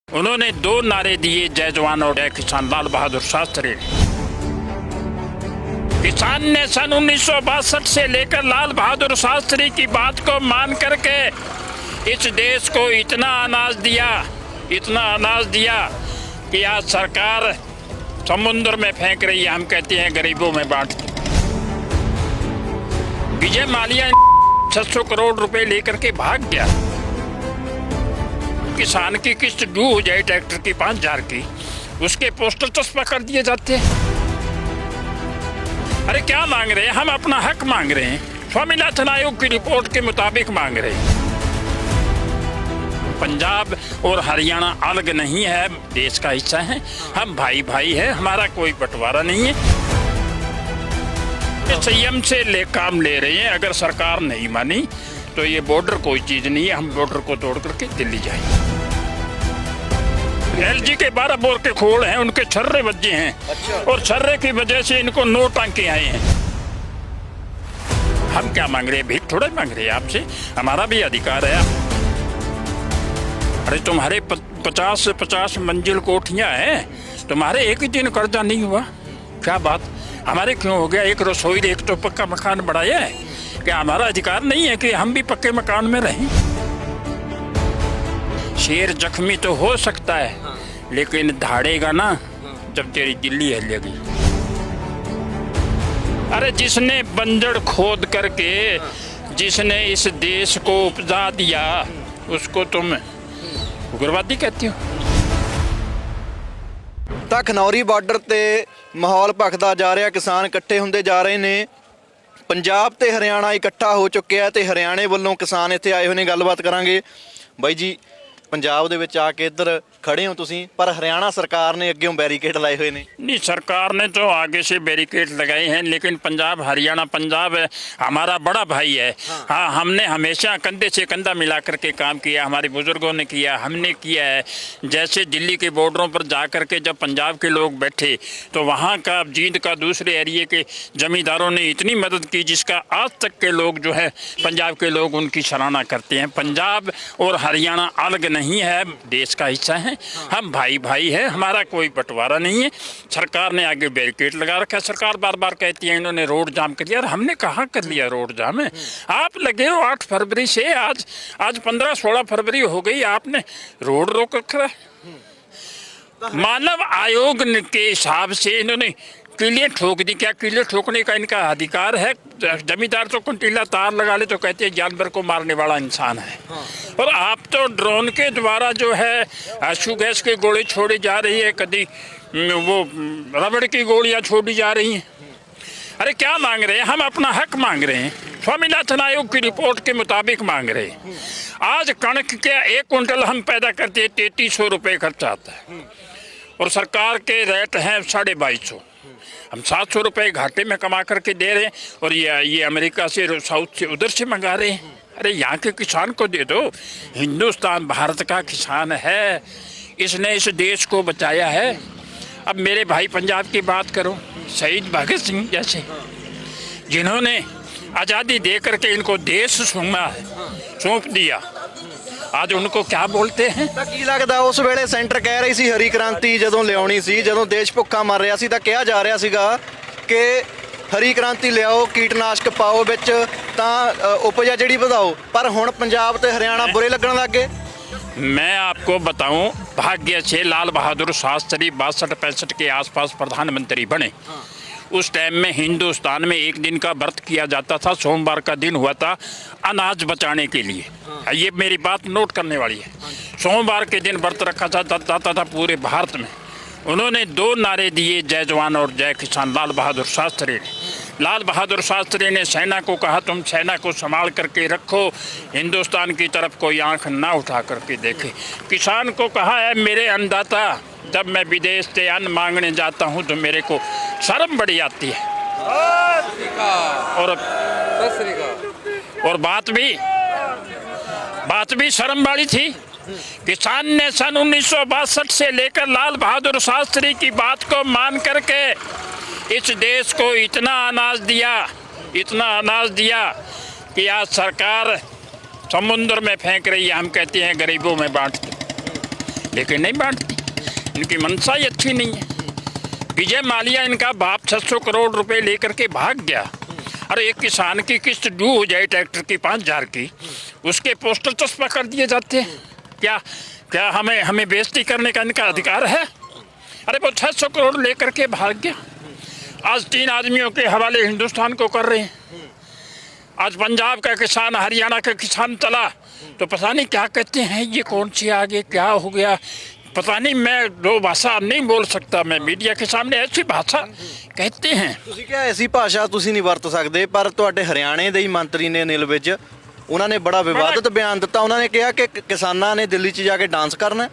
उन्होंने दो नारे दिए, जय जवान और जय किसान। लाल बहादुर शास्त्री किसान ने सन 1962 से लेकर लाल बहादुर शास्त्री की बात को मान करके इस देश को इतना अनाज दिया कि आज सरकार समुद्र में फेंक रही है। हम कहते हैं गरीबों में बांट दो। विजय माल्या 600 करोड़ रुपए लेकर के भाग गया। किसान की किस्त ड्यू हो जाए ट्रैक्टर की 5000 की, उसके पोस्टर चस्पा कर दिए जाते हैं। अरे क्या मांग रहे हैं? हम अपना हक मांग रहे हैं, स्वामीनाथन आयोग की रिपोर्ट के मुताबिक मांग रहे हैं। पंजाब और हरियाणा अलग नहीं है, देश का हिस्सा है। हम भाई भाई है, हमारा कोई बंटवारा नहीं है। संयम से काम ले रहे हैं। अगर सरकार नहीं मानी तो ये बॉर्डर कोई चीज नहीं है, हम बॉर्डर को तोड़ करके दिल्ली जाएंगे। एलजी के 12 बोर के खोल हैं, उनके छर्रे बज्जे हैं। अच्छा। और छर्रे की वजह से इनको 9 टांके आए हैं। हम क्या मांग रहे हैं? भीख थोड़ा मांग रहे हैं आपसे, हमारा भी अधिकार है। अरे तुम्हारे 50 मंजिल कोठियां हैं, तुम्हारे एक ही दिन कर्जा नहीं हुआ? क्या बात? हमारे क्यों हो गया? एक रसोई, एक तो पक्का मकान बढ़ाया है। क्या हमारा अधिकार नहीं है कि हम भी पक्के मकान में रहें? शेर जख्मी तो हो सकता है, लेकिन धाड़ेगा ना जब तेरी दिल्ली हिलेगी। अरे जिसने बंजर खोद करके जिसने इस देश को उपजा दिया, उसको तुम उग्रवादी कहते हो? ਤਾਂ ਖਨੌਰੀ ਬਾਰਡਰ ਤੇ ਮਾਹੌਲ ਭਖਦਾ ਜਾ ਰਿਹਾ, ਕਿਸਾਨ ਇਕੱਠੇ ਹੁੰਦੇ ਜਾ ਰਹੇ ਨੇ। ਪੰਜਾਬ ਤੇ ਹਰਿਆਣਾ ਇਕੱਠਾ ਹੋ ਚੁੱਕਿਆ ਤੇ ਹਰਿਆਣੇ ਵੱਲੋਂ ਕਿਸਾਨ ਇੱਥੇ ਆਏ ਹੋਏ ਨੇ। ਗੱਲਬਾਤ ਕਰਾਂਗੇ। ਬਾਈ ਜੀ, ਪੰਜਾਬ ਦੇ ਵਿੱਚ ਆ ਕੇ ਇੱਧਰ खड़े हो तुसी, पर हरियाणा सरकार ने अगे बैरिकेड लाए हुए ने। नहीं, सरकार ने तो आगे से बैरिकेड लगाए हैं, लेकिन पंजाब हरियाणा, पंजाब हमारा बड़ा भाई है। हाँ, हमने हमेशा कंधे से कंधा मिला करके काम किया, हमारे बुजुर्गों ने किया, हमने किया है। जैसे दिल्ली के बॉर्डरों पर जा कर के जब पंजाब के लोग बैठे तो वहाँ का जींद का दूसरे एरिए के जमींदारों ने इतनी मदद की जिसका आज तक के लोग जो है पंजाब के लोग उनकी सराहना करते हैं। पंजाब और हरियाणा अलग नहीं है, देश का हिस्सा है। हम भाई भाई है, हमारा कोई बंटवारा नहीं है। सरकार ने आगे बैरिकेड लगा रखा है। सरकार बार बार कहती है इन्होंने रोड जाम कर दिया। हमने कहाँ कर लिया रोड जाम है? आप लगे हो 8 फरवरी से, आज 15-16 फरवरी हो गई, आपने रोड रोक रखा है। मानव आयोग के हिसाब से इन्होंने कीले ठोक दी। क्या कीले ठोकने का इनका अधिकार है? जमींदार तो कंटीला तार लगा ले तो कहते हैं जानवर को मारने वाला इंसान है। और आप तो ड्रोन के द्वारा जो है आंसू गैस की गोली छोड़ी जा रही है, कभी वो रबड़ की गोलियां छोड़ी जा रही हैं। अरे क्या मांग रहे हैं? हम अपना हक मांग रहे हैं, स्वामीनाथन आयोग की रिपोर्ट के मुताबिक मांग रहे हैं। आज कणक के 1 क्विंटल हम पैदा करते हैं, 3300 रुपये खर्चा आता है, और सरकार के रेट हैं 2250। हम 700 रुपये घाटे में कमा करके दे रहे हैं, और ये अमेरिका से, साउथ से, उधर से मंगा रहे हैं। अरे यहाँ के किसान को दे दो। हिंदुस्तान भारत का किसान है, इसने इस देश को बचाया है। अब मेरे भाई पंजाब की बात करो, शहीद भगत सिंह जैसे, जिन्होंने आज़ादी दे करके इनको देश सौंप दिया, आज उनको क्या बोलते हैं? ਤਾਂ ਕੀ ਲੱਗਦਾ ਉਸ ਵੇਲੇ ਸੈਂਟਰ ਕਹਿ ਰਹੀ ਸੀ ਹਰੀ ਕ੍ਰਾਂਤੀ ਜਦੋਂ ਲਿਆਉਣੀ ਸੀ, ਜਦੋਂ ਦੇਸ਼ ਭੁੱਖਾ ਮਰ ਰਿਹਾ ਸੀ, ਤਾਂ ਕਿਹਾ ਜਾ ਰਿਹਾ ਸੀਗਾ ਕਿ ਹਰੀ ਕ੍ਰਾਂਤੀ ਲਿਆਓ, ਕੀਟਨਾਸ਼ਕ ਪਾਓ ਵਿੱਚ ਤਾਂ ਉਪਜ ਜਿਹੜੀ ਵਧਾਓ, ਪਰ ਹੁਣ ਪੰਜਾਬ ਤੇ ਹਰਿਆਣਾ ਬੁਰੇ ਲੱਗਣ ਲੱਗ ਗਏ। मैं आपको बताऊं, भाग्य से लाल बहादुर शास्त्री 62-65 के आसपास प्रधानमंत्री बने। उस टाइम में हिंदुस्तान में एक दिन का व्रत किया जाता था, सोमवार का दिन हुआ था अनाज बचाने के लिए। ये मेरी बात नोट करने वाली है। सोमवार के दिन व्रत रखा जाता था पूरे भारत में। उन्होंने 2 नारे दिए, जय जवान और जय किसान। लाल बहादुर शास्त्री ने सेना को कहा, तुम सेना को संभाल करके रखो, हिंदुस्तान की तरफ कोई आंख ना उठा करके देखे। किसान को कहा है, मेरे अन्नदाता, जब मैं विदेश से अन्न मांगने जाता हूँ तो मेरे को शर्म बड़ी आती है। और बात भी शर्म वाली थी। किसान ने सन 1962 से लेकर लाल बहादुर शास्त्री की बात को मान करके इस देश को इतना अनाज दिया कि आज सरकार समुद्र में फेंक रही है। हम कहते हैं गरीबों में बांट दो। लेकिन नहीं बांटती। इनकी मंशा ही अच्छी नहीं है। विजय माल्या इनका बाप 600 करोड़ रुपए लेकर के भाग गया। अरे एक किसान की किस्त ड्यू हो जाए ट्रैक्टर की 5000 की, उसके पोस्टर चस्पा कर दिए जाते हैं। क्या क्या हमें बेइज्जती करने का इनका अधिकार है? अरे वो 600 करोड़ लेकर के भाग गया। आज 3 आदमियों के हवाले हिंदुस्तान को कर रहे हैं। आज पंजाब का किसान, हरियाणा का किसान चला तो पता नहीं क्या कहते हैं, ये कौन सी आगे क्या हो गया पता नहीं। मैं 2 भाषा नहीं बोल सकता, मैं मीडिया के सामने ऐसी भाषा कहते हैं। ਤੁਸੀਂ ਕਿਹਾ ਐਸੀ ਭਾਸ਼ਾ ਤੁਸੀਂ ਨਹੀਂ ਵਰਤ ਸਕਦੇ, ਪਰ ਤੁਹਾਡੇ ਹਰਿਆਣੇ ਦੇ ਹੀ ਮੰਤਰੀ ਨੇ ਅਨਿਲ ਵਿਜ, ਉਹਨਾਂ ਨੇ ਬੜਾ ਵਿਵਾਦਿਤ ਬਿਆਨ ਦਿੱਤਾ। ਉਹਨਾਂ ਨੇ ਕਿਹਾ ਕਿ ਕਿਸਾਨਾਂ ਨੇ ਦਿੱਲੀ 'ਚ ਜਾ ਕੇ ਡਾਂਸ ਕਰਨਾ ਹੈ।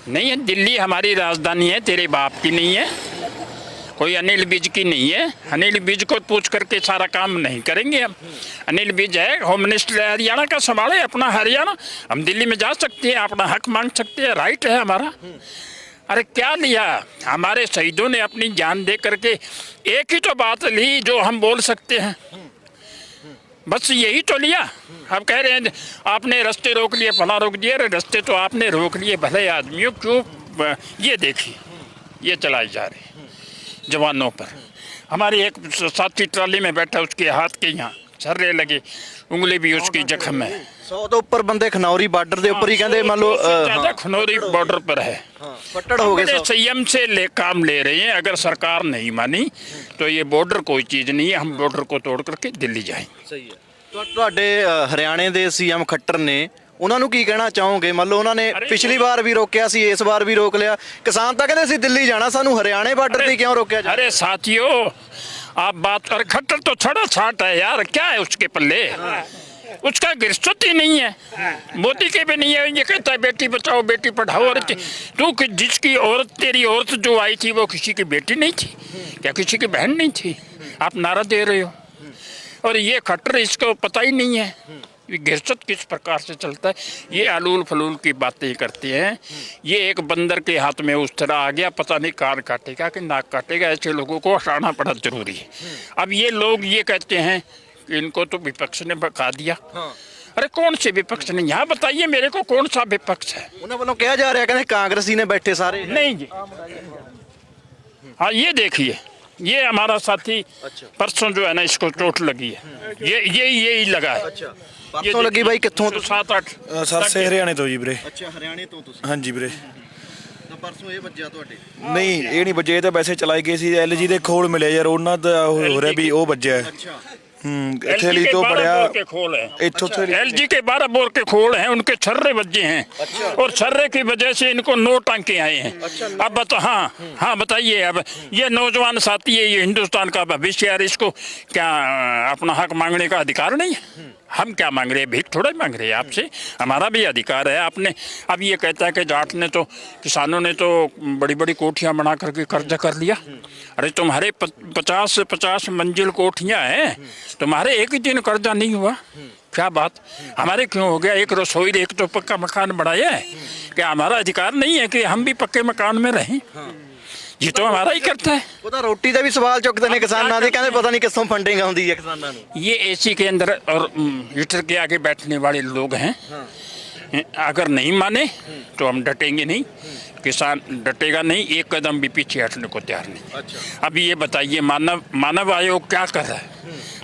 नहीं है, दिल्ली हमारी राजधानी है, तेरे बाप की नहीं है, कोई अनिल विज की नहीं है। अनिल विज को पूछ करके सारा काम नहीं करेंगे हम। अनिल विज है, होम मिनिस्टर है हरियाणा का, संभाले अपना हरियाणा। हम दिल्ली में जा सकते हैं, अपना हक मांग सकते हैं, राइट है हमारा। अरे क्या लिया? हमारे शहीदों ने अपनी जान दे करके एक ही तो बात ली जो हम बोल सकते हैं, बस यही तो लिया। अब कह रहे हैं आपने रास्ते रोक लिए, फला रोक दिए। अरे रास्ते तो आपने रोक लिए भले आदमियों, क्यों? ये देखिए, ये चलाई जा रही जवानों पर। हमारे एक साथी ट्राली में बैठा, उसके हाथ के यहाँ छर्रे लगे, उंगली भी उसकी जख्म है। 100 ਤੋਂ ਉੱਪਰ ਬੰਦੇ ਖਨੌਰੀ ਬਾਰਡਰ ਦੇ ਉੱਪਰ ਹੀ ਕਹਿੰਦੇ ਮੰਨ ਲਓ ज्यादा खनौरी बॉर्डर पर है। ਫੱਟੜ ਹੋ ਗਏ बड़े ਸਭ। संयम से काम ले रहे हैं। अगर सरकार नहीं मानी तो ये बॉर्डर कोई चीज़ नहीं है, हम बॉर्डर को तोड़ करके दिल्ली जाएंगे। ਸਹੀ ਹੈ। ਤੁਹਾਡੇ ਹਰਿਆਣੇ ਦੇ ਸੀਐਮ ਖੱਟਰ ਨੇ, ਉਹਨਾਂ ਨੂੰ ਕੀ ਕਹਿਣਾ ਚਾਹੋਗੇ? ਮੰਨ ਲਓ ਉਹਨਾਂ ਨੇ ਪਿਛਲੀ ਵਾਰ ਵੀ ਰੋਕਿਆ ਸੀ, ਇਸ ਵਾਰ ਵੀ ਰੋਕ ਲਿਆ। ਕਿਸਾਨ ਤਾਂ ਕਹਿੰਦੇ ਸੀ ਦਿੱਲੀ ਜਾਣਾ, ਸਾਨੂੰ ਹਰਿਆਣੇ ਬਾਰਡਰ ਤੇ ਕਿਉਂ ਰੋਕਿਆ ਜਾ? अरे साथियों, आप बात कर, खट्टर तो छड़ा छाट है यार, क्या है उसके पल्ले? उसका गिरफ्त ही नहीं है, मोदी के भी नहीं है। ये कहता है बेटी बचाओ बेटी पढ़ाओ। और तू जिसकी औरत, तेरी औरत जो आई थी वो किसी की बेटी नहीं थी क्या? किसी की बहन नहीं थी? आप नारा दे रहे हो। और ये खट्टर, इसको पता ही नहीं है गिरसत किस प्रकार से चलता है। ये अलूल फलूल की बातें करते हैं। ये एक बंदर के हाथ में उस तरह आ गया, पता नहीं कान काटेगा कि नाक काटेगा। ऐसे लोगों को हटाना बड़ा जरूरी है। अब ये लोग ये कहते हैं कि इनको तो विपक्ष ने भगा दिया। अरे कौन से विपक्ष ने? यहाँ बताइए मेरे को, कौन सा विपक्ष है? ਉਹਨਾਂ ਵੱਲੋਂ ਕਿਹਾ ਜਾ ਰਿਹਾ, ਕਹਿੰਦੇ ਕਾਂਗਰਸੀ ਨੇ ਬੈਠੇ ਸਾਰੇ। नहीं जी, हाँ ये देखिए, ये हमारा साथी परसों जो है ना, इसको चोट लगी है। यही लगा है। ਪਰਸੋਂ ਲੱਗੀ ਬਾਈ, ਕਿੱਥੋਂ? 7-8 ਸਰਸੇ ਹਰਿਆਣੇ ਤੋਂ ਜੀ ਵੀਰੇ। ਅੱਛਾ, ਹਰਿਆਣੇ ਤੋਂ ਤੁਸੀਂ? ਹਾਂਜੀ ਵੀਰੇ। ਤਾਂ ਪਰਸੋਂ ਇਹ ਵੱਜਿਆ ਤੁਹਾਡੇ? ਨਹੀਂ ਇਹ ਨਹੀਂ ਵੱਜੇ, ਇਹ ਤਾਂ ਵੈਸੇ ਚਲਾਈ ਗਏ ਸੀ। LG ਦੇ ਖੋਲ ਮਿਲੇ ਯਾਰ, ਉਹਨਾਂ ਦਾ ਹੋ ਰਿਹਾ ਵੀ ਉਹ ਵੱਜਿਆ। ਅੱਛਾ। ਇੱਥੇ ਲਈ ਤੋਂ ਪੜਿਆ के खोल है, ਇੱਥੋਂ ਤੋਂ LG के 12 बोर के खोल हैं, उनके छर्रे बज्जे हैं। और छर्रे की वजह से इनको 9 टांके आए हैं। अब हाँ बताइए, अब ये नौजवान साथी है, ये हिंदुस्तान का भविष्य है। इसको क्या अपना हक मांगने का अधिकार नहीं है? हम क्या मांग रहे हैं? भीख थोड़ा मांग रहे हैं आपसे, हमारा भी अधिकार है। आपने अब ये कहता है कि जाट ने तो, किसानों ने तो बड़ी बड़ी कोठियाँ बना करके कर्जा कर लिया। अरे तुम्हारे 50 मंजिल कोठियाँ हैं, तुम्हारे एक ही दिन कर्जा नहीं हुआ? क्या बात? हमारे क्यों हो गया? एक रसोई, एक तो पक्का मकान बनाया है। क्या हमारा अधिकार नहीं है कि हम भी पक्के मकान में रहें? ये तो हमारा ही करता है। ਉਹ ਤਾਂ ਰੋਟੀ ਦਾ ਵੀ ਸਵਾਲ ਚੁੱਕਦੇ ਨੇ ਕਿਸਾਨਾਂ ਦੇ, ਕਹਿੰਦੇ ਪਤਾ ਨਹੀਂ ਕਿੱਥੋਂ ਫੰਡਿੰਗ ਆਉਂਦੀ ਹੈ ਕਿਸਾਨਾਂ ਨੂੰ। ये AC के अंदर और हीटर के आगे बैठने वाले लोग हैं। अगर नहीं माने तो हम डटेंगे नहीं, किसान डटेगा नहीं, एक कदम भी पीछे हटने को तैयार नहीं। अब ये बताइए, मानव आयोग क्या कर रहा है?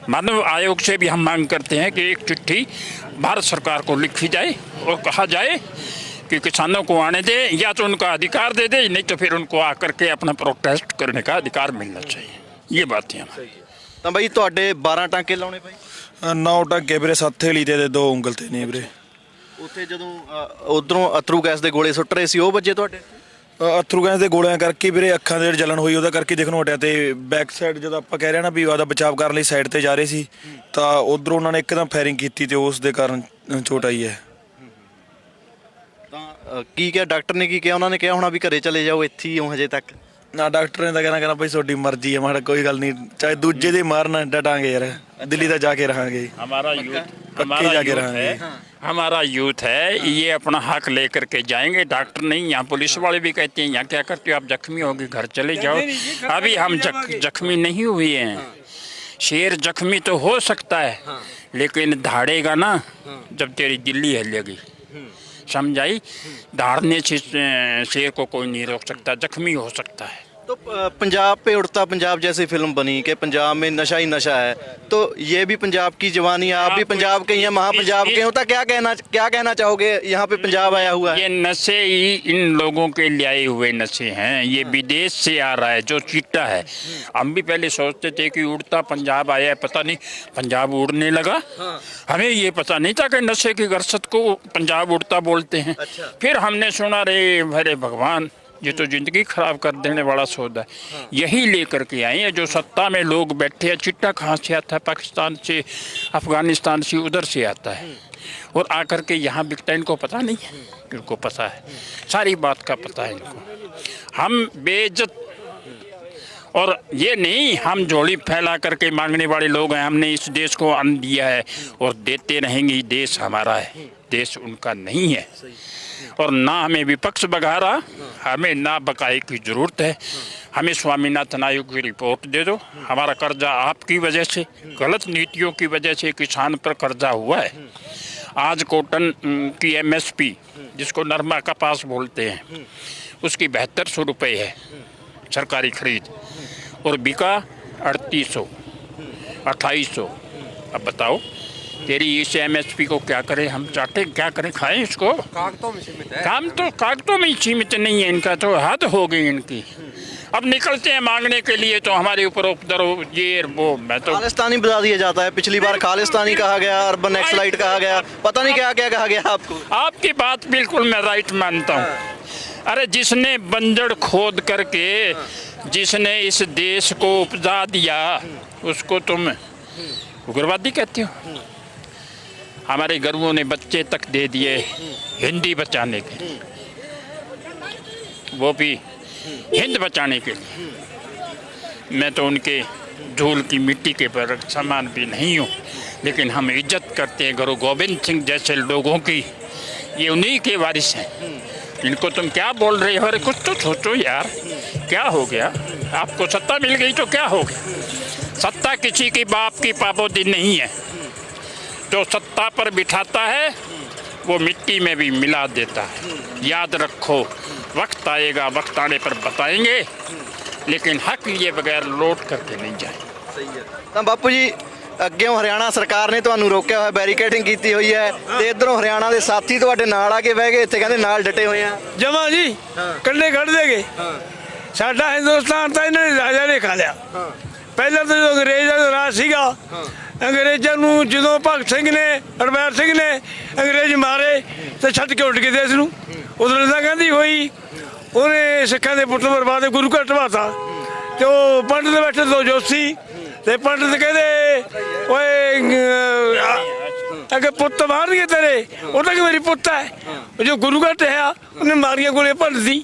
मानव आयोग से भी हम मांग करते हैं कि एक चिट्ठी भारत सरकार को लिखी जाए और कहा जाए कि किसानों को आने दे, या तो उनका अधिकार दे दे, नहीं तो फिर उनको आकर के अपना प्रोटेस्ट करने का अधिकार मिलना चाहिए। ये बातें हैं। ਤਾਂ ਬਾਈ ਤੁਹਾਡੇ 12 ਟਾਂਕੇ ਲਾਉਣੇ ਪਏ? 9 ਟੱਕੇ ਵੀਰੇ, 7 ਹਲੀ ਤੇ 2 ਉਂਗਲ ਤੇ ਨੇ ਵੀਰੇ। ਉੱਥੇ ਜਦੋਂ ਉਧਰੋਂ ਅਥਰੂ ਗੈਸ ਦੇ ਗੋਲੇ ਸੁੱਟ ਰਹੇ ਸੀ, ਉਹ ਵੱਜੇ ਤੁਹਾਡੇ? ਅਥਰੂ ਗੈਸ ਦੇ ਗੋਲਿਆਂ ਕਰਕੇ ਵੀਰੇ ਅੱਖਾਂ ਦੇ ਜਲਨ ਹੋਈ, ਉਹਦਾ ਕਰਕੇ ਦੇਖਣੋਂ ਹਟਿਆ। ਤੇ ਬੈਕ ਸਾਈਡ ਜਦੋਂ ਆਪਾਂ ਕਹਿ ਰਹੇ ਨਾ ਵੀ ਉਹਦਾ ਬਚਾਅ ਕਰਨ ਲਈ ਸਾਈਡ ਤੇ ਜਾ ਰਹੇ ਸੀ, ਤਾਂ ਉਧਰੋਂ ਉਹਨਾਂ ਨੇ ਇੱਕਦਮ ਫਾਇਰਿੰਗ ਕੀਤੀ ਤੇ ਉਸ ਦੇ ਕਾਰਨ ਚੋਟ ਆਈ ਹੈ। ਤਾਂ ਕੀ ਕਿਹਾ ਡਾਕਟਰ ਨੇ? ਕੀ ਕਿਹਾ ਉਹਨਾਂ ਨੇ? ਕਿਹਾ ਹੋਣਾ ਵੀ ਘਰੇ ਚਲੇ ਜਾਓ, ਇੱਥੇ ਹੀ ਹੋ ਹਜੇ ਤੱਕ? ਨਾ ਡਾਕਟਰ ਨੇ ਤਾਂ ਕਹਿਣਾ ਭਾਈ ਤੁਹਾਡੀ ਮਰਜ਼ੀ ਹੈ। ਮਾੜਾ ਕੋਈ ਗੱਲ ਨਹੀਂ, ਚਾਹੇ ਦੂਜੇ ਦੇ ਮਾਰਨਾ, ਡਟਾਂਗੇ ਯਾਰ, ਦਿੱਲੀ ਤਾਂ ਜਾ ਕੇ ਰਹਾਂਗੇ। हमारा यूथ जाके यूथ रहेंगे। है, हमारा यूथ है, ये अपना हक लेकर के जाएंगे। डॉक्टर नहीं, यहाँ पुलिस वाले भी कहते हैं यहाँ क्या करते हो आप, जख्मी होगे घर चले जाओ। अभी हम जख्मी नहीं हुए हैं। शेर जख्मी तो हो सकता है, लेकिन धाड़ेगा ना जब तेरी दिल्ली हिलेगी। समझाई, दहाड़ने से शेर को कोई नहीं रोक सकता, जख्मी हो सकता है। तो पंजाब पे उड़ता पंजाब जैसी फिल्म बनी कि पंजाब में नशा ही नशा है, तो ये भी पंजाब की जवानी है, आप भी पंजाब के हैं, महापंजाब के हो, तो क्या कहना चाहोगे यहाँ पे पंजाब आया हुआ है? ये नशे ही इन लोगों के ले आए हुए नशे हैं, ये विदेश से आ रहा है जो चिट्टा है। हम भी पहले सोचते थे कि उड़ता पंजाब आया है, पता नहीं पंजाब उड़ने लगा। हमें ये पता नहीं था कि नशे की गरसत को पंजाब उड़ता बोलते हैं। फिर हमने सुना रे भरे भगवान, ये तो जिंदगी खराब कर देने वाला सौदा है। यही लेकर के आए हैं जो सत्ता में लोग बैठे हैं। चिट्टा कहाँ से आता है? पाकिस्तान से, अफगानिस्तान से, उधर से आता है और आकर के यहाँ बिकता है। इनको पता नहीं है, इनको पता है, सारी बात का पता है इनको। हम बेइज्जत और ये नहीं, हम झोली फैला करके मांगने वाले लोग हैं। हमने इस देश को अन्न दिया है और देते रहेंगे। देश हमारा है, देश उनका नहीं है। और ना हमें विपक्ष बघारा, हमें ना बकाए की जरूरत है। हमें स्वामीनाथन आयोग की रिपोर्ट दे दो। हमारा कर्जा आपकी वजह से, गलत नीतियों की वजह से किसान पर कर्जा हुआ है। आज कॉटन की MSP, जिसको नरमा कपास बोलते हैं, उसकी 7200 रुपये है सरकारी खरीद, और बिका 3800, 2800। अब बताओ तेरी इस MSP को क्या करें हम? चाटे क्या करें, खाएं इसको? कागजों में सीमित है। काम तो कागजों में ही सीमित नहीं है, इनका तो हद हो गई इनकी। अब निकलते हैं मांगने के लिए तो हमारे ऊपर उपद्रव, ये वो। मैं तो खालिस्तानी बता दिया जाता है, पिछली बार खालिस्तानी कहा गया, अर्बन एक्सलाइट कहा गया, पता नहीं क्या क्या कहा गया आपको। आपकी बात बिल्कुल मैं राइट मानता हूँ। अरे जिसने बंजर खोद करके जिसने इस देश को उपजा दिया, उसको तुम उग्रवादी कहते हो? हमारे गरुओं ने बच्चे तक दे दिए हिंदी बचाने के, वो भी हिंद बचाने के लिए। मैं तो उनके धूल की मिट्टी के पर समान भी नहीं हूँ, लेकिन हम इज्जत करते हैं गुरु गोविंद सिंह जैसे लोगों की। ये उन्हीं के वारिस हैं। इनको तुम क्या बोल रहे हो? अरे कुछ तो सोचो यार, क्या हो गया? आपको सत्ता मिल गई तो क्या हो गया? सत्ता किसी की बाप की पाबंदी नहीं है। जो सत्ता पर बिठाता है वो मिट्टी में भी मिला देता है। याद रखो, वक्त आएगा, वक्त आने पर बताएंगे, लेकिन हक लिए बगैर लौट करके नहीं जाए। ਸਹੀ ਹੈ। ਤਾਂ ਬਾਪੂ ਜੀ, ਅੱਗਿਓਂ ਹਰਿਆਣਾ ਸਰਕਾਰ ਨੇ ਤੁਹਾਨੂੰ ਰੋਕਿਆ ਹੋਇਆ, ਬੈਰੀਕੇਡਿੰਗ ਕੀਤੀ ਹੋਈ ਹੈ, ਤੇ ਇਧਰੋਂ ਹਰਿਆਣਾ ਦੇ ਸਾਥੀ ਤੁਹਾਡੇ ਨਾਲ ਆ ਕੇ ਬਹਿ ਗਏ, ਇੱਥੇ ਕਹਿੰਦੇ ਨਾਲ ਡਟੇ ਹੋਏ ਆ। ਜਮਾ ਜੀ ਕੰਡੇ ਕੱਢ ਦੇਗੇ। ਸਾਡਾ ਹਿੰਦੁਸਤਾਨ ਤਾਂ ਇਹਨਾਂ ਨੇ ਰਾਜਾ ਨੇ ਖਾ ਲਿਆ। ਪਹਿਲਾਂ ਤਾਂ ਜਦੋਂ ਅੰਗਰੇਜ਼ਾਂ ਦਾ ਰਾਜ ਸੀਗਾ, ਅੰਗਰੇਜ਼ਾਂ ਨੂੰ ਜਦੋਂ ਭਗਤ ਸਿੰਘ ਨੇ, ਹਰਬੈਰ ਸਿੰਘ ਨੇ ਅੰਗਰੇਜ਼ ਮਾਰੇ ਤੇ ਛੱਡ ਕੇ ਉੱਡ ਗਏ ਦੇਸ਼ ਨੂੰ। ਉਦੋਂ ਤਾਂ ਕਹਿੰਦੀ ਹੋਈ ਉਹਨੇ ਸਿੱਖਾਂ ਦੇ ਪੁੱਤ ਬਰਬਾਦ, ਗੁਰੂ ਘਰ ਢਵਾਤਾ। ਤੇ ਉਹ ਪੰਡਤ ਬੈਠੇ ਦੋ ਜੋਤੀ, ਤੇ ਪੰਡਤ ਕਹਿੰਦੇ ਓਏ ਅਗੇ ਪੁੱਤ ਮਾਰਨਗੇ ਤੇਰੇ। ਉਹ ਤਾਂ ਕਿ ਮੇਰੀ ਪੁੱਤ ਹੈ। ਜੋ ਗੁਰੂ ਘਰ ਟਿਆ ਉਹਨੇ ਮਾਰੀਆਂ ਗੋਲੀਆਂ ਭੰਨਦੀ।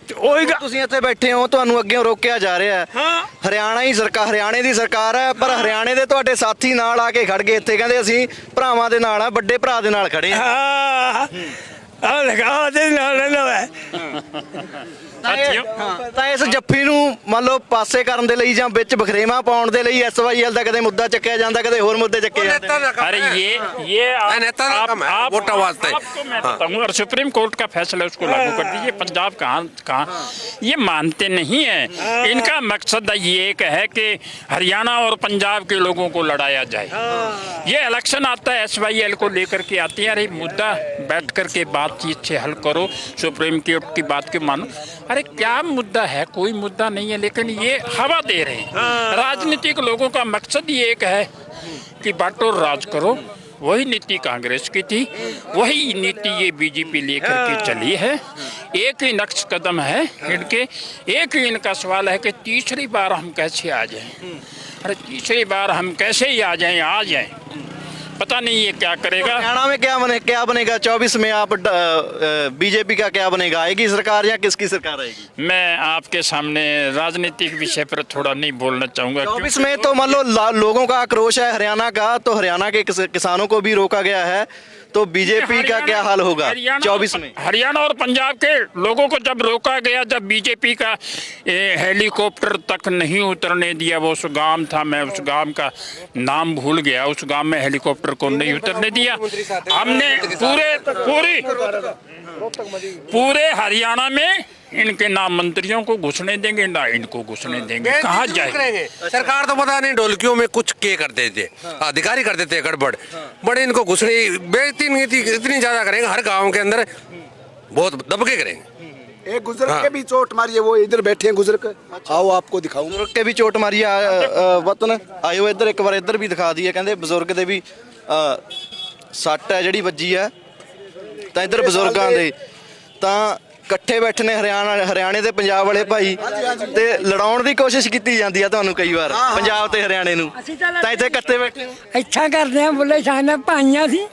ਤੇ ਉਹੀ ਤੁਸੀਂ ਇੱਥੇ ਬੈਠੇ ਹੋ, ਤੁਹਾਨੂੰ ਅੱਗਿਓਂ ਰੋਕਿਆ ਜਾ ਰਿਹਾ ਹੈ। ਹਾਂ, ਹਰਿਆਣਾ ਹੀ ਸਰਕਾਰ, ਹਰਿਆਣੇ ਦੀ ਸਰਕਾਰ ਹੈ, ਪਰ ਹਰਿਆਣੇ ਦੇ ਤੁਹਾਡੇ ਸਾਥੀ ਨਾਲ ਆ ਕੇ ਖੜ ਗਏ ਇੱਥੇ, ਕਹਿੰਦੇ ਅਸੀਂ ਭਰਾਵਾਂ ਦੇ ਨਾਲ ਆ, ਵੱਡੇ ਭਰਾ ਦੇ ਨਾਲ ਖੜੇ ਆ। ਆ ਲਗਾ ਦੇ ਨਾਲ ਰਹਿਣਾ ਹੈ। ਤਾਂ ਇਸ ਜੱਫੀ ਨੂੰ ਮੰਨ ਲਓ ਪਾਸੇ ਕਰਨ ਦੇ ਲਈ ਜਾਂ ਵਿੱਚ ਬਖਰੇਵਾ ਪਾਉਣ ਦੇ ਲਈ SYL ਦਾ ਕਦੇ ਮੁੱਦਾ ਚੱਕਿਆ ਜਾਂਦਾ, ਕਦੇ ਹੋਰ ਮੁੱਦੇ ਚੱਕੇ ਜਾਂਦੇ। अरे ये नेता का काम है, वोटा वास्ते। आपको मैं बताऊं, और सुप्रीम कोर्ट का फैसला है, उसको लागू कर दीजिए। पंजाब कहाँ ये मानते नहीं है। इनका मकसद ये एक है कि हरियाणा और पंजाब के लोगों को लड़ाया जाए। ये इलेक्शन आता है, SYL को लेकर के आती है। अरे मुद्दा बैठ कर के बातचीत से हल करो, सुप्रीम कोर्ट की बात के मानो। अरे क्या मुद्दा है? कोई मुद्दा नहीं है, लेकिन ये हवा दे रहे हैं। राजनीतिक लोगों का मकसद ये एक है कि बांटो राज करो। वही नीति कांग्रेस की थी, वही नीति ये BJP लेकर के चली है। एक ही नक्श कदम है इनके। एक ही इनका सवाल है कि तीसरी बार हम कैसे आ जाएं। अरे तीसरी बार हम कैसे ही आ जाएं, पता नहीं ये क्या करेगा। हरियाणा में क्या बनेगा 24 में? आप BJP का क्या बनेगा? आएगी सरकार या किसकी सरकार आएगी? मैं आपके सामने राजनीतिक विषय पर थोड़ा नहीं बोलना चाहूँगा। 24 में तो मान लो लोगों का आक्रोश है हरियाणा का, तो हरियाणा के किसानों को भी रोका गया है, तो बीजेपी का क्या हाल होगा 24 में? हरियाणा और पंजाब के लोगों को जब रोका गया, जब बीजेपी का हेलीकॉप्टर तक नहीं उतरने दिया, वो उस गांव था, मैं उस गांव का नाम भूल गया, उस गांव में हेलीकॉप्टर को नहीं उतरने दिया। हमने पूरे हरियाणा में इनके ना मंत्रियों को घुसने देंगे ना इनको घुसने देंगे। कहाँ जाएंगे? सरकार तो पता नहीं ढोलकियों में कुछ के कर देते, अधिकारी कर देते गड़बड़, बड़े इनको घुसने बेइज्जती नहीं थी, इतनी ज्यादा करेंगे हर गांव के अंदर, बहुत दबके करेंगे। एक बुजुर्ग के भी चोट मारी है, वो इधर बैठे हैं बुजुर्ग, आओ आपको दिखाऊं। बुजुर्ग के भी चोट मारी वतन आयो इधर, एक बार इधर भी दिखा दईए। कहते बुजुर्ग ਦੇ ਵੀ ਸੱਟ ਹੈ ਜਿਹੜੀ ਵੱਜੀ ਹੈ, ਤਾਂ ਇੱਧਰ ਬਜ਼ੁਰਗਾਂ ਦੇ ਤਾਂ ਇਕੱਠੇ ਬੈਠੇ ਨੇ ਹਰਿਆਣੇ ਤੇ ਪੰਜਾਬ ਵਾਲੇ ਭਾਈ, ਤੇ ਲੜਾਉਣ ਦੀ ਕੋਸ਼ਿਸ਼ ਕੀਤੀ ਜਾਂਦੀ ਆ ਤੁਹਾਨੂੰ ਕਈ ਵਾਰ ਪੰਜਾਬ ਤੇ ਹਰਿਆਣੇ ਨੂੰ, ਤਾਂ ਇੱਥੇ ਇਕੱਠੇ ਬੈਠੇ ਹੋ। ਇੱਛਾ ਕਰਦੇ ਆ ਬੁੱਲੇ ਸ਼ਾਹ ਨੇ ਭਾਈਆਂ ਸੀ,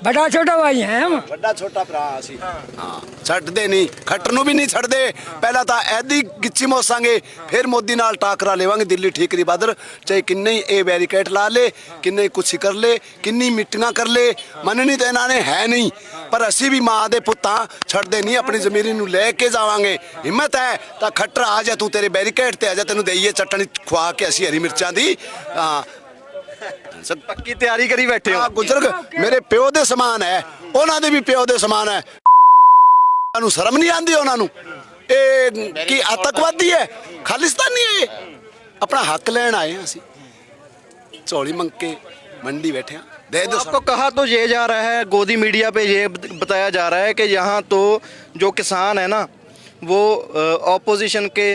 ਬੜਾ ਛੋਟਾ ਭਾਈ ਹੈ ਹਮ, ਵੱਡਾ ਛੋਟਾ ਭਰਾ ਅਸੀਂ ਹਾਂ, ਛੱਡਦੇ ਨਹੀਂ, ਖੱਟਰ ਨੂੰ ਵੀ ਨਹੀਂ ਛੱਡਦੇ। ਪਹਿਲਾਂ ਤਾਂ ਐਦੀ ਗਿੱਚੀ ਮੋਸਾਂਗੇ, ਫਿਰ ਮੋਦੀ ਨਾਲ ਟਾਕਰਾ ਲੇਵਾਂਗੇ ਦਿੱਲੀ ਠੀਕਰੀ ਬਾਦਰ, ਚਾਹੇ ਕਿੰਨੇ ਹੀ ਇਹ ਬੈਰੀਕੇਡ ਲਾ ਲੇ, ਕਿੰਨੇ ਕੁਛ ਕਰ ਲੇ, ਕਿੰਨੀ ਮੀਟਿੰਗਾਂ ਕਰ ਲੇ, ਮੰਨਣੀ ਤਾਂ ਇਹਨਾਂ ਨੇ ਹੈ ਨਹੀਂ। ਪਰ ਅਸੀਂ ਵੀ ਮਾਂ ਦੇ ਪੁੱਤਾਂ ਛੱਡਦੇ ਨਹੀਂ, ਆਪਣੀ ਜ਼ਮੀਰੀ ਨੂੰ ਲੈ ਕੇ ਜਾਵਾਂਗੇ। ਹਿੰਮਤ ਹੈ ਤਾਂ ਖੱਟਰ ਆ ਜਾ, ਤੂੰ ਤੇਰੇ ਬੈਰੀਕੇਡ ਤੇ ਆ ਜਾ, ਤੈਨੂੰ ਦਈਏ ਚਟਣੀ ਖਵਾ ਕੇ ਅਸੀਂ ਹਰੀ ਮਿਰਚਾਂ ਦੀ। ਹਾਂ ਪੱਕੀ ਤਿਆਰੀ ਕਰੀ ਬੈਠੇ ਹੋ। ਬਜ਼ੁਰਗ ਮੇਰੇ ਪਿਓ ਦੇ ਸਮਾਨ ਹੈ, ਉਹਨਾਂ ਦੇ ਵੀ ਪਿਓ ਦੇ ਸਮਾਨ ਹੈ। ਨੂੰ ਸ਼ਰਮ ਨਹੀਂ ਆਉਂਦੀ ਉਹਨਾਂ ਨੂੰ, ਇਹ ਕੀ ਆਤੰਕਵਾਦੀ ਹੈ, ਖਾਲਿਸਤਾਨੀ ਹੈ। ਆਪਣਾ ਹੱਕ ਲੈਣ ਆਏ ਹਾਂ ਅਸੀਂ, ਝੋਲੀ ਮੰਗ ਕੇ मंडी बैठे हैं। दे दो आपको कहा तो ये जा रहा है, गोदी मीडिया पे ये बताया जा रहा है कि यहाँ तो जो किसान है ना वो ऑपोजिशन के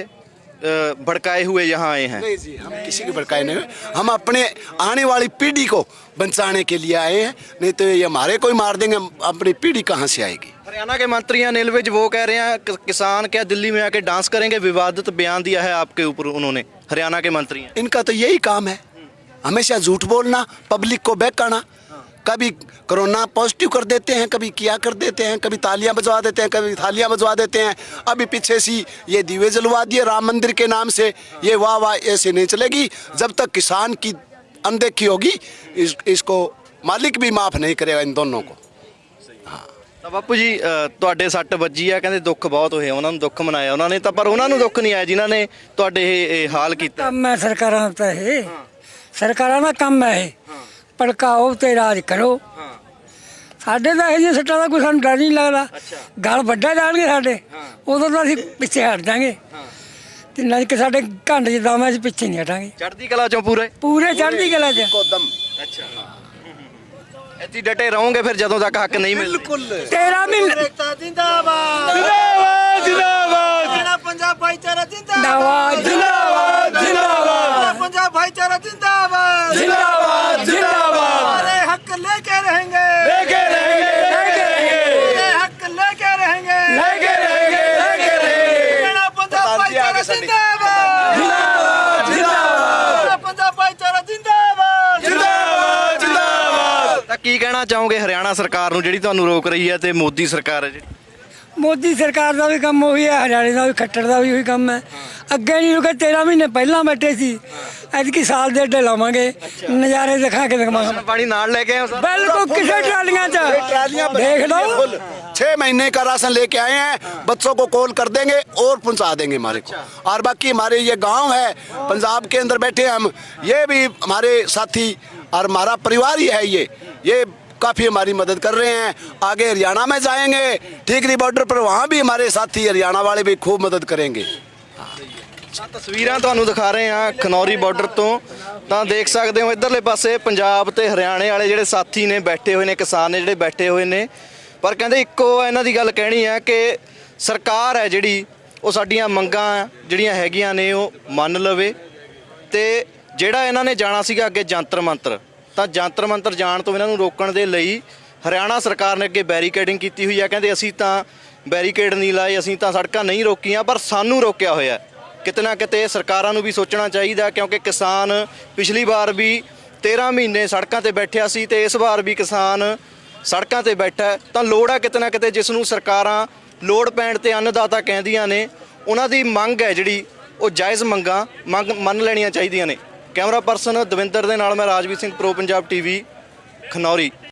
भड़काए हुए यहाँ आए हैं। नहीं जी, हम किसी के भड़काए नहीं हुए, हम अपने आने वाली पीढ़ी को बचाने के लिए आए हैं। नहीं तो ये हमारे कोई मार देंगे, अपनी पीढ़ी कहाँ से आएगी। हरियाणा के मंत्री हैं नील विज, वो कह रहे हैं किसान क्या दिल्ली में आके डांस करेंगे, विवादित बयान दिया है आपके ऊपर उन्होंने। हरियाणा के मंत्री हैं, इनका तो यही काम है, हमेशा झूठ बोलना, पब्लिक को बहकाना। कभी कोरोना पॉजिटिव कर देते हैं, कभी क्या कर देते हैं, कभी तालियां बजवा देते हैं, कभी थालियां बजवा देते हैं। अभी पीछे सी ये दीवे जलवा दिए राम मंदिर के नाम से, ये वाह वाह ऐसे नहीं चलेगी। जब तक किसान की अनदेखी होगी, इसको मालिक भी माफ़ नहीं करेगा इन दोनों को। ਤਾਂ ਬਾਪੂ ਜੀ ਤੁਹਾਡੇ ਸੱਟ ਵੱਜੀ ਆ, ਕਹਿੰਦੇ ਦੁੱਖ ਬਹੁਤ ਹੋਏ, ਉਹਨਾਂ ਨੂੰ ਦੁੱਖ ਮਨਾਇਆ ਉਹਨਾਂ ਨੇ, ਤਾਂ ਪਰ ਉਹਨਾਂ ਨੂੰ ਦੁੱਖ ਨਹੀਂ ਆਇਆ ਜਿਨ੍ਹਾਂ ਨੇ ਤੁਹਾਡੇ ਇਹ ਹਾਲ ਕੀਤਾ। ਕੰਮ ਹੈ ਸਰਕਾਰਾਂ ਦਾ, ਇਹ ਸਰਕਾਰਾਂ ਦਾ ਕੰਮ ਹੈ, ਇਹ ਭੜਕਾਓ ਤੇ ਰਾਜ ਕਰੋ। ਸਾਡੇ ਤਾਂ ਇਹ ਜਿਹੇ ਸੱਟਾਂ ਦਾ ਕੋਈ ਸਾਨੂੰ ਡਰ ਨਹੀਂ ਲੱਗਦਾ, ਗਲ ਵੱਡਾ ਜਾਣਗੇ ਸਾਡੇ, ਉਦੋਂ ਤਾਂ ਅਸੀਂ ਪਿੱਛੇ ਹਟ ਜਾਾਂਗੇ, ਤੇ ਨਾ ਕਿ ਸਾਡੇ ਘੰਟ ਚ ਦਮ, ਅਸੀਂ ਪਿੱਛੇ ਨਹੀਂ ਹਟਾਂਗੇ। ਚੜ੍ਹਦੀ ਕਲਾ ਚੋਂ ਪੂਰੇ ਚੜ੍ਹਦੀ ਕਲਾ ਚ ਅੱਛਾ ਇੱਥੇ ਡਟੇ ਰਹੋਗੇ ਫਿਰ ਜਦੋਂ ਤੱਕ ਹੱਕ ਨਹੀਂ ਮਿਲਦਾ। 13 ਮਹੀਨੇ ਜਿੰਦਾਬਾਦ ਜਿੰਦਾਬਾਦ ਮੇਰਾ ਪੰਜਾਬ ਭਾਈਚਾਰਾ ਜਿੰਦਾਬਾਦ ਜਿੰਦਾਬਾਦ ਜਿੰਦਾਬਾਦ पंजाब भाईचारा जिंदाबाद जिंदाबाद जिंदाबाद हमारे हक लेके रहेंगे लेके रहेंगे हमारे हक लेके रहेंगे मेरा पंजाब भाईचारा जिंदाबाद जिंदाबाद जिंदाबाद मेरा पंजाब भाईचारा जिंदाबाद ਤਾਂ ਕੀ ਕਹਿਣਾ ਚਾਹੋਗੇ ਹਰਿਆਣਾ ਸਰਕਾਰ ਨੂੰ ਜਿਹੜੀ ਤੁਹਾਨੂੰ ਰੋਕ ਰਹੀ ਹੈ, ਤੇ ਮੋਦੀ ਸਰਕਾਰ ਹੈ ਜਿਹੜੀ? ਮੋਦੀ ਸਰਕਾਰ ਦਾ ਵੀ ਕੰਮ ਉਹੀ ਹੈ, ਹਰਿਆਣੇ ਦਾ ਵੀ, ਖੱਟਰ ਦਾ ਵੀ ਉਹੀ ਕੰਮ ਹੈ। ਅੱਗੇ ਨਹੀਂ ਰੁਕੇ, 13 ਮਹੀਨੇ ਪਹਿਲਾਂ ਬੈਠੇ ਸੀ, ਐਤਕੀ ਸਾਲ ਦੇ ਏਡੇ ਲਾਵਾਂਗੇ, ਨਜ਼ਾਰੇ ਦਿਖਾ ਕੇ ਦਿਖਾਵਾਂਗੇ। ਪਾਣੀ ਨਾਲ ਲੈ ਕੇ ਆਏ ਹੋ? ਬਿਲਕੁਲ ਕਿਸੇ ਟਰਾਲੀਆਂ 'ਚ ਦੇਖ ਲਓ। 6 महीने का राशन लेके आए हैं, बच्चों को कॉल कर देंगे और पहुंचा देंगे हमारे को। और बाकी हमारे ये गांव है पंजाब के अंदर बैठे हम, ये भी हमारे साथी और हमारा परिवार ही है, ये काफ़ी हमारी मदद कर रहे हैं। आगे हरियाणा में जाएंगे, ठीकरी बॉर्डर पर, वहाँ भी हमारे साथी हरियाणा वाले भी खूब मदद करेंगे। ਤਸਵੀਰਾਂ ਤੁਹਾਨੂੰ ਦਿਖਾ ਰਹੇ ਹਾਂ ਖਨੌਰੀ ਬਾਰਡਰ ਤੋਂ, ਤਾਂ ਦੇਖ ਸਕਦੇ ਹੋ ਇਧਰਲੇ ਪਾਸੇ ਪੰਜਾਬ ਤੇ ਹਰਿਆਣੇ ਵਾਲੇ ਜਿਹੜੇ ਸਾਥੀ ਨੇ ਬੈਠੇ ਹੋਏ ਨੇ, ਕਿਸਾਨ ਨੇ ਜਿਹੜੇ ਬੈਠੇ ਹੋਏ ਨੇ, ਪਰ ਕਹਿੰਦੇ ਇੱਕੋ ਇਹਨਾਂ ਦੀ ਗੱਲ ਕਹਿਣੀ ਹੈ ਕਿ ਸਰਕਾਰ ਹੈ ਜਿਹੜੀ ਉਹ ਸਾਡੀਆਂ ਮੰਗਾਂ ਜਿਹੜੀਆਂ ਹੈਗੀਆਂ ਨੇ ਉਹ ਮੰਨ ਲਵੇ, ਤੇ ਜਿਹੜਾ ਇਹਨਾਂ ਨੇ ਜਾਣਾ ਸੀਗਾ ਅੱਗੇ ਜੰਤਰ ਮੰਤਰ, ਤਾਂ ਜੰਤਰ ਮੰਤਰ ਜਾਣ ਤੋਂ ਇਹਨਾਂ ਨੂੰ ਰੋਕਣ ਦੇ ਲਈ ਹਰਿਆਣਾ ਸਰਕਾਰ ਨੇ ਅੱਗੇ ਬੈਰੀਕੇਡਿੰਗ ਕੀਤੀ ਹੋਈ ਹੈ। ਕਹਿੰਦੇ ਅਸੀਂ ਤਾਂ ਬੈਰੀਕੇਡ ਨਹੀਂ ਲਾਏ, ਅਸੀਂ ਤਾਂ ਸੜਕਾਂ ਨਹੀਂ ਰੋਕੀਆਂ, ਪਰ ਸਾਨੂੰ ਰੋਕਿਆ ਹੋਇਆ। ਕਿਤੇ ਨਾ ਕਿਤੇ ਸਰਕਾਰਾਂ ਨੂੰ ਵੀ ਸੋਚਣਾ ਚਾਹੀਦਾ, ਕਿਉਂਕਿ ਕਿਸਾਨ ਪਿਛਲੀ ਵਾਰ ਵੀ 13 ਮਹੀਨੇ ਸੜਕਾਂ ਤੇ ਬੈਠਿਆ ਸੀ, ਤੇ ਇਸ ਵਾਰ ਵੀ ਕਿਸਾਨ ਸੜਕਾਂ ਤੇ ਬੈਠਾ। ਤਾਂ ਲੋੜ ਹੈ ਕਿਤੇ ਨਾ ਕਿਤੇ, ਜਿਸ ਨੂੰ ਸਰਕਾਰਾਂ ਲੋੜ ਪੈਣ ਤੇ ਅੰਨਦਾਤਾ ਕਹਿੰਦੀਆਂ ਨੇ, ਉਹਨਾਂ ਦੀ ਮੰਗ ਹੈ ਜਿਹੜੀ ਉਹ ਜਾਇਜ਼ ਮੰਗ ਮੰਨ ਲੈਣੀਆਂ ਚਾਹੀਦੀਆਂ ਨੇ। ਕੈਮਰਾ ਪਰਸਨ ਦਵਿੰਦਰ ਦੇ ਨਾਲ ਮੈਂ ਰਾਜਵੀਰ ਸਿੰਘ, ਪ੍ਰੋ ਪੰਜਾਬ ਟੀਵੀ, ਖਨੌਰੀ।